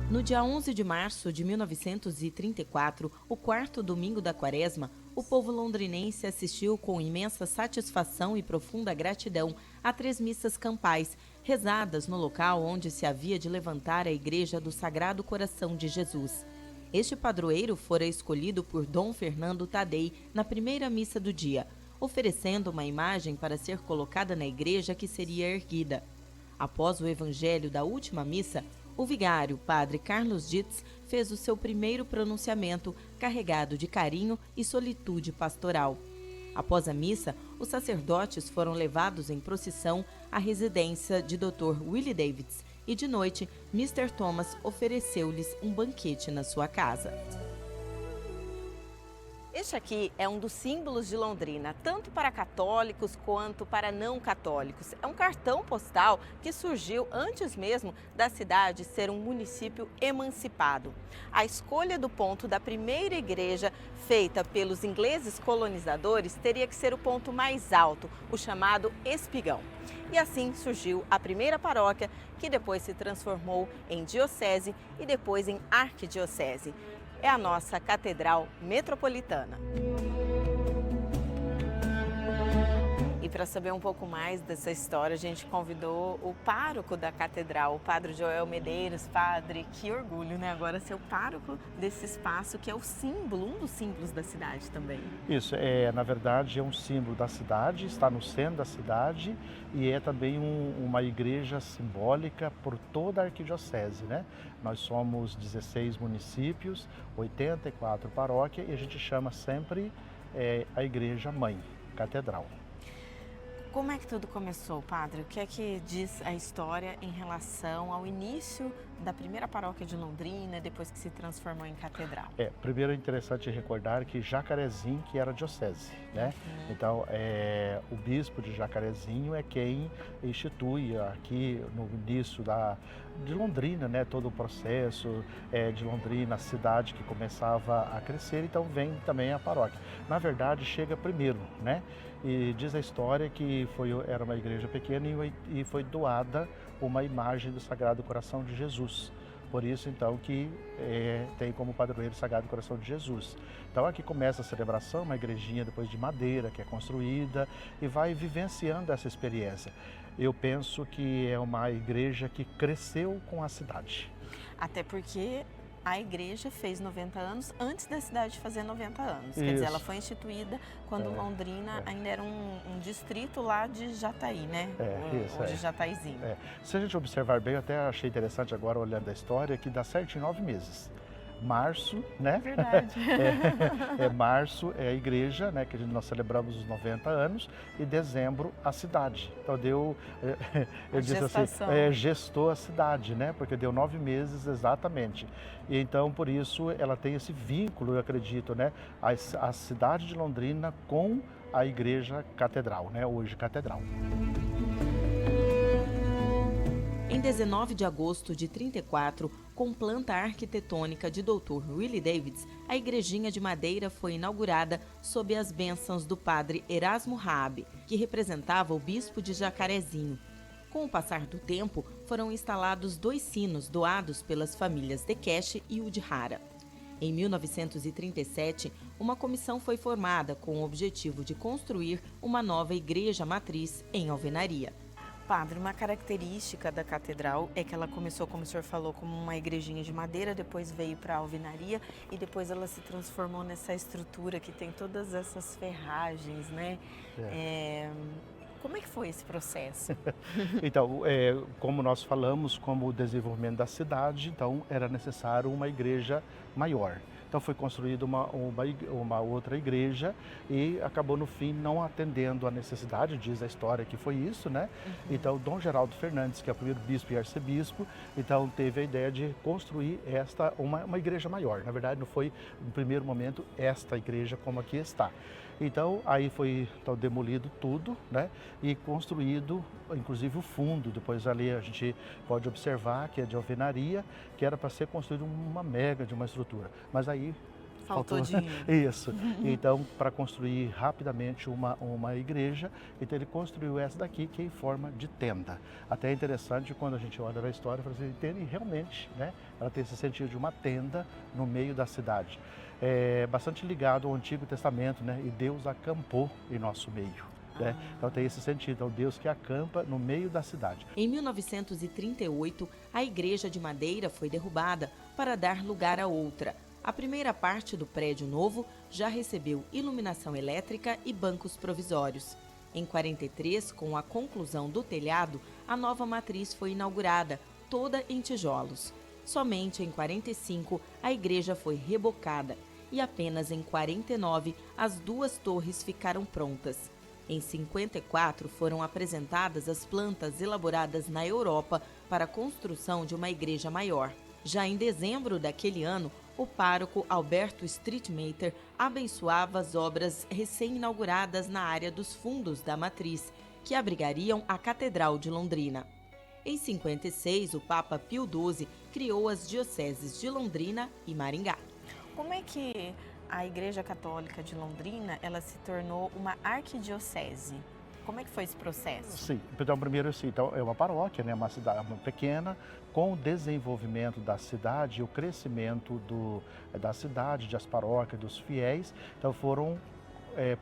No dia 11 de março de 1934, o quarto domingo da Quaresma, o povo londrinense assistiu com imensa satisfação e profunda gratidão a 3 missas campais, rezadas no local onde se havia de levantar a Igreja do Sagrado Coração de Jesus. Este padroeiro fora escolhido por Dom Fernando Tadei na primeira missa do dia, oferecendo uma imagem para ser colocada na igreja que seria erguida. Após o evangelho da última missa, o vigário, padre Carlos Dietz, fez o seu primeiro pronunciamento carregado de carinho e solitude pastoral. Após a missa, os sacerdotes foram levados em procissão à residência de Dr. Willie Davids e de noite, Mr. Thomas ofereceu-lhes um banquete na sua casa. Este aqui é um dos símbolos de Londrina, tanto para católicos quanto para não católicos. É um cartão postal que surgiu antes mesmo da cidade ser um município emancipado. A escolha do ponto da primeira igreja feita pelos ingleses colonizadores teria que ser o ponto mais alto, o chamado espigão. E assim surgiu a primeira paróquia, que depois se transformou em diocese e depois em arquidiocese. É a nossa Catedral Metropolitana. E para saber um pouco mais dessa história, a gente convidou o pároco da Catedral, o Padre Joel Medeiros. Padre, que orgulho, né? Agora ser o pároco desse espaço que é o símbolo, um dos símbolos da cidade também. Isso, na verdade é um símbolo da cidade, está no centro da cidade e é também uma igreja simbólica por toda a arquidiocese, né? Nós somos 16 municípios, 84 paróquias e a gente chama sempre a igreja mãe, catedral. Como é que tudo começou, padre? O que é que diz a história em relação ao início da primeira paróquia de Londrina, depois que se transformou em catedral? Primeiro é interessante recordar que Jacarezinho que era diocese, né? Então, o bispo de Jacarezinho é quem institui aqui no início de Londrina, né? Todo o processo de Londrina, a cidade que começava a crescer, então vem também a paróquia. Na verdade, chega primeiro, né? E diz a história que era uma igreja pequena e foi doada uma imagem do Sagrado Coração de Jesus. Por isso, então, que tem como padroeiro o Sagrado Coração de Jesus. Então, aqui começa a celebração, uma igrejinha depois de madeira, que é construída, e vai vivenciando essa experiência. Eu penso que é uma igreja que cresceu com a cidade. Até porque a igreja fez 90 anos antes da cidade fazer 90 anos. Isso. Quer dizer, ela foi instituída quando Londrina ainda era um distrito lá de Jataí, né? Hoje Jataizinho. Se a gente observar bem, eu até achei interessante agora, olhando a história, que dá certo em 9 meses. Março, né? Verdade. Março é a igreja, né? Que nós celebramos os 90 anos, e dezembro a cidade. Então eu disse assim, gestou a cidade, né? Porque deu 9 meses exatamente. E então por isso ela tem esse vínculo, eu acredito, né? A cidade de Londrina com a igreja catedral, né? Hoje catedral. Em 19 de agosto de 34, com planta arquitetônica de Dr. Willie Davids, a igrejinha de madeira foi inaugurada sob as bênçãos do padre Erasmo Raabe, que representava o bispo de Jacarezinho. Com o passar do tempo, foram instalados 2 sinos doados pelas famílias de Cache e Udhara. Em 1937, uma comissão foi formada com o objetivo de construir uma nova igreja matriz em Alvenaria. Padre, uma característica da catedral é que ela começou, como o senhor falou, como uma igrejinha de madeira, depois veio para a alvenaria e depois ela se transformou nessa estrutura que tem todas essas ferragens, né? Como é que foi esse processo? Então, como nós falamos, como o desenvolvimento da cidade, então era necessário uma igreja maior. Então foi construída uma outra igreja e acabou no fim não atendendo a necessidade, diz a história que foi isso, né? Então Dom Geraldo Fernandes, que é o primeiro bispo e arcebispo, então teve a ideia de construir uma igreja maior. Na verdade não foi no primeiro momento esta igreja como aqui está. Então aí foi demolido tudo, né? E construído inclusive o fundo. Depois ali a gente pode observar que é de alvenaria, que era para ser construído uma mega de uma estrutura. Mas aí Faltou dinheiro. Isso. Então, para construir rapidamente uma igreja, então ele construiu essa daqui, que é em forma de tenda. Até é interessante quando a gente olha a história, fala assim, e realmente, né, ela tem esse sentido de uma tenda no meio da cidade. É bastante ligado ao Antigo Testamento, né, e Deus acampou em nosso meio. Né? Então tem esse sentido, é o Deus que acampa no meio da cidade. Em 1938, a igreja de madeira foi derrubada para dar lugar a outra. A primeira parte do prédio novo já recebeu iluminação elétrica e bancos provisórios. Em 43, com a conclusão do telhado, a nova matriz foi inaugurada, toda em tijolos. Somente em 45, a igreja foi rebocada e apenas em 49 as duas torres ficaram prontas. Em 54, foram apresentadas as plantas elaboradas na Europa para a construção de uma igreja maior. Já em dezembro daquele ano, o pároco Alberto Streetmaker abençoava as obras recém-inauguradas na área dos fundos da matriz, que abrigariam a Catedral de Londrina. Em 56, o Papa Pio XII criou as dioceses de Londrina e Maringá. Como é que a Igreja Católica de Londrina ela se tornou uma arquidiocese? Como é que foi esse processo? Sim, então primeiro assim, então, é uma paróquia, né, uma cidade pequena, com o desenvolvimento da cidade, o crescimento da cidade, das paróquias, dos fiéis, então foram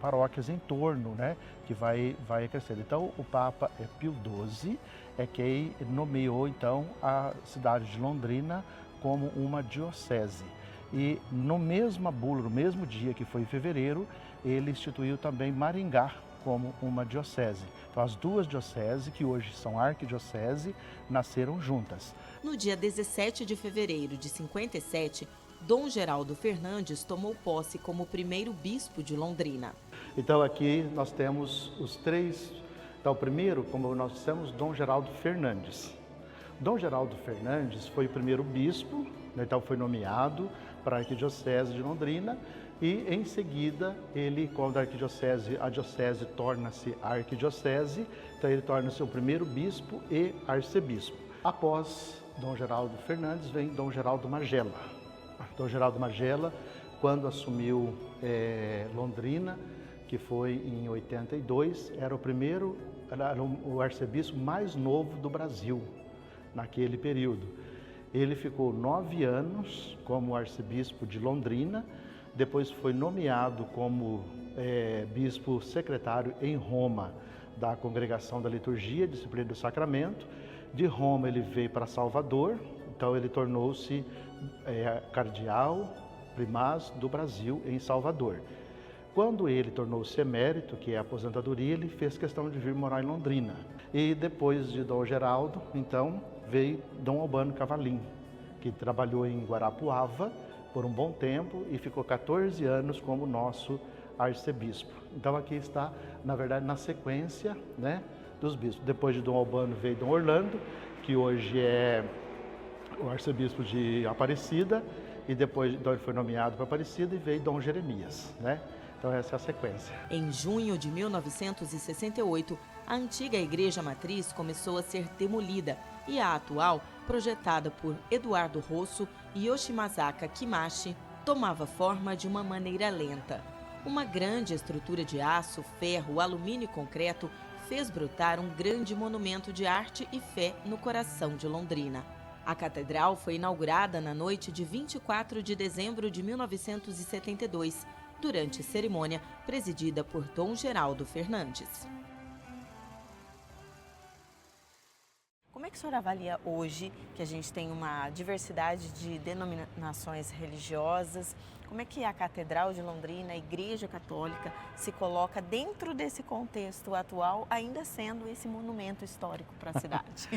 paróquias em torno, né, que vai crescendo. Então o Papa Pio XII é quem nomeou então a cidade de Londrina como uma diocese. E no mesma bula, no mesmo dia que foi em fevereiro, ele instituiu também Maringá como uma diocese. Então as duas dioceses, que hoje são arquidiocese, nasceram juntas. No dia 17 de fevereiro de 57, Dom Geraldo Fernandes tomou posse como primeiro bispo de Londrina. Então aqui nós temos os três. Então o primeiro, como nós dissemos, Dom Geraldo Fernandes. Dom Geraldo Fernandes foi o primeiro bispo, né, então foi nomeado para a arquidiocese de Londrina e em seguida ele, quando a diocese torna-se arquidiocese, então ele torna-se o primeiro bispo e arcebispo. Após Dom Geraldo Fernandes vem Dom Geraldo Magela. Dom Geraldo Magela, quando assumiu Londrina, que foi em 82, era o arcebispo mais novo do Brasil naquele período. Ele ficou 9 anos como arcebispo de Londrina, depois foi nomeado como bispo secretário em Roma da Congregação da Liturgia e Disciplina do Sacramento. De Roma ele veio para Salvador, então ele tornou-se cardeal primaz do Brasil em Salvador. Quando ele tornou-se emérito, que é a aposentadoria, ele fez questão de vir morar em Londrina. E depois de Dom Geraldo, então, veio Dom Albano Cavalim, que trabalhou em Guarapuava por um bom tempo e ficou 14 anos como nosso arcebispo. Então aqui está, na verdade, na sequência, né, dos bispos. Depois de Dom Albano veio Dom Orlando, que hoje é o arcebispo de Aparecida, e depois então, ele foi nomeado para Aparecida e veio Dom Jeremias, né? Então essa é a sequência. Em junho de 1968, a antiga igreja matriz começou a ser demolida e a atual, projetada por Eduardo Rosso e Yoshimazaka Kimashi, tomava forma de uma maneira lenta. Uma grande estrutura de aço, ferro, alumínio e concreto fez brotar um grande monumento de arte e fé no coração de Londrina. A catedral foi inaugurada na noite de 24 de dezembro de 1972, durante cerimônia presidida por Dom Geraldo Fernandes. Como é que o senhor avalia hoje que a gente tem uma diversidade de denominações religiosas? Como é que a Catedral de Londrina, a Igreja Católica, se coloca dentro desse contexto atual, ainda sendo esse monumento histórico para a cidade?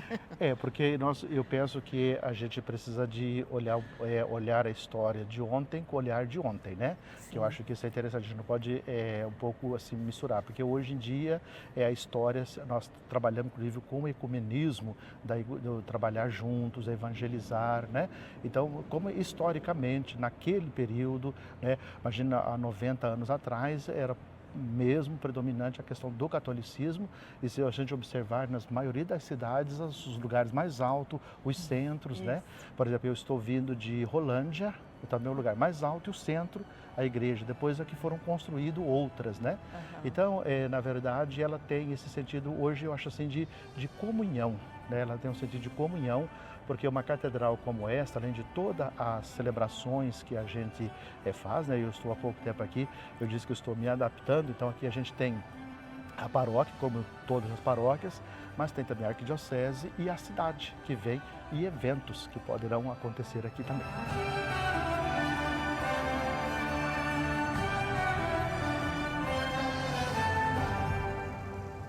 Porque eu penso que a gente precisa de olhar a história de ontem com o olhar de ontem, né? Sim. Que eu acho que isso é interessante, a gente não pode um pouco assim misturar, porque hoje em dia a história, nós trabalhamos inclusive com o ecumenismo, do trabalhar juntos, evangelizar, né? Então, como historicamente, naquele período, né, imagina há 90 anos atrás, era mesmo predominante a questão do catolicismo, e se a gente observar nas maioria das cidades, os lugares mais altos, os centros, né? Por exemplo, eu estou vindo de Rolândia, também é o lugar mais alto, e o centro, a igreja. Depois é que foram construídas outras, né? Então, na verdade, ela tem esse sentido, hoje eu acho assim, de comunhão, né? Ela tem um sentido de comunhão, porque uma catedral como esta, além de todas as celebrações que a gente faz, né? Eu estou há pouco tempo aqui, eu disse que eu estou me adaptando, então aqui a gente tem a paróquia, como todas as paróquias, mas tem também a arquidiocese e a cidade que vem, e eventos que poderão acontecer aqui também.